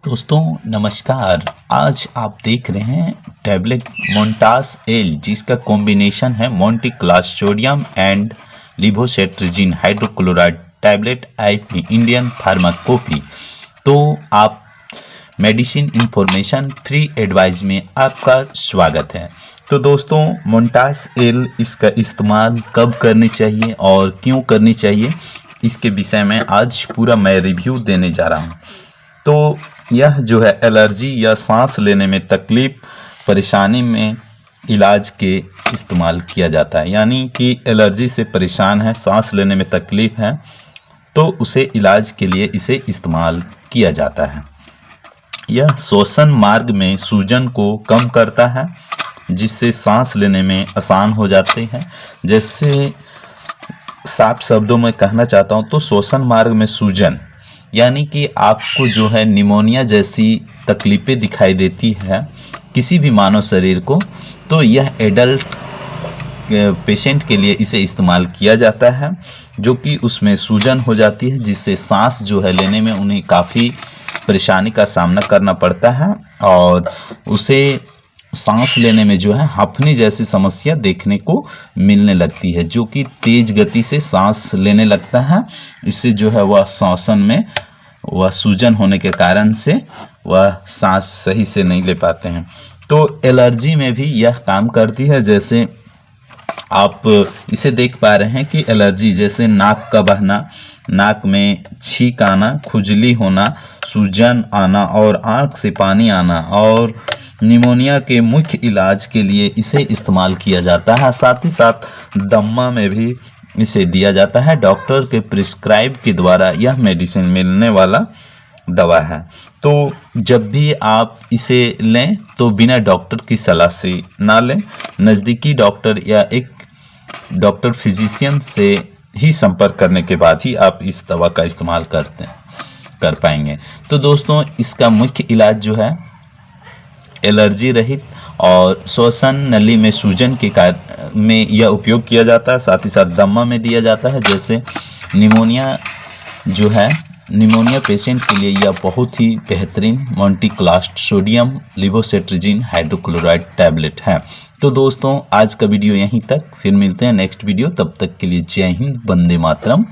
दोस्तों नमस्कार। आज आप देख रहे हैं टैबलेट मोन्टास एल, जिसका कॉम्बिनेशन है montelukast sodium and levocetirizine hydrochloride tablet IP Indian pharmacopoeia. तो आप मेडिसिन इंफॉर्मेशन फ्री एडवाइस में आपका स्वागत है। तो दोस्तों मोन्टास एल इसका इस्तेमाल कब करनी चाहिए और क्यों करनी चाहिए, इसके विषय में आज पूरा मैं रिव्यू देने जा रहा हूँ। तो यह जो है एलर्जी या सांस लेने में तकलीफ परेशानी में इलाज के इस्तेमाल किया जाता है। यानी कि एलर्जी से परेशान है, सांस लेने में तकलीफ है, तो उसे इलाज के लिए इसे इस्तेमाल किया जाता है। यह श्वसन मार्ग में सूजन को कम करता है, जिससे सांस लेने में आसान हो जाती है। जैसे साफ शब्दों में कहना चाहता हूँ तो श्वसन मार्ग में सूजन यानी कि आपको जो है निमोनिया जैसी तकलीफ़ें दिखाई देती है किसी भी मानव शरीर को, तो यह एडल्ट पेशेंट के लिए इसे इस्तेमाल किया जाता है, जो कि उसमें सूजन हो जाती है, जिससे सांस जो है लेने में उन्हें काफ़ी परेशानी का सामना करना पड़ता है और उसे सांस लेने में जो है हांफने जैसी समस्या देखने को मिलने लगती है, जो कि तेज गति से सांस लेने लगता है। इससे जो है वह श्वसन में वह सूजन होने के कारण से वह सांस सही से नहीं ले पाते हैं। तो एलर्जी में भी यह काम करती है। जैसे आप इसे देख पा रहे हैं कि एलर्जी जैसे नाक का बहना, नाक में छींक आना, खुजली होना, सूजन आना और आंख से पानी आना, और निमोनिया के मुख्य इलाज के लिए इसे इस्तेमाल किया जाता है। साथ ही साथ दम्मा में भी इसे दिया जाता है। डॉक्टर के प्रिस्क्राइब के द्वारा यह मेडिसिन मिलने वाला दवा है। तो जब भी आप इसे लें तो बिना डॉक्टर की सलाह से ना लें, नज़दीकी डॉक्टर या एक डॉक्टर फिजिशियन से ही संपर्क करने के बाद ही आप इस दवा का इस्तेमाल कर पाएंगे। तो दोस्तों इसका मुख्य इलाज जो है एलर्जी रहित और श्वसन नली में सूजन के कारण में यह उपयोग किया जाता है। साथ ही साथ दमा में दिया जाता है। जैसे निमोनिया जो है, निमोनिया पेशेंट के लिए यह बहुत ही बेहतरीन मोंटिक्लास्ट्रोडियम लिवोसेट्रिजिन हाइड्रोक्लोराइड टैबलेट है। तो दोस्तों आज का वीडियो यहीं तक, फिर मिलते हैं नेक्स्ट वीडियो। तब तक के लिए जय हिंद, वंदे मातरम।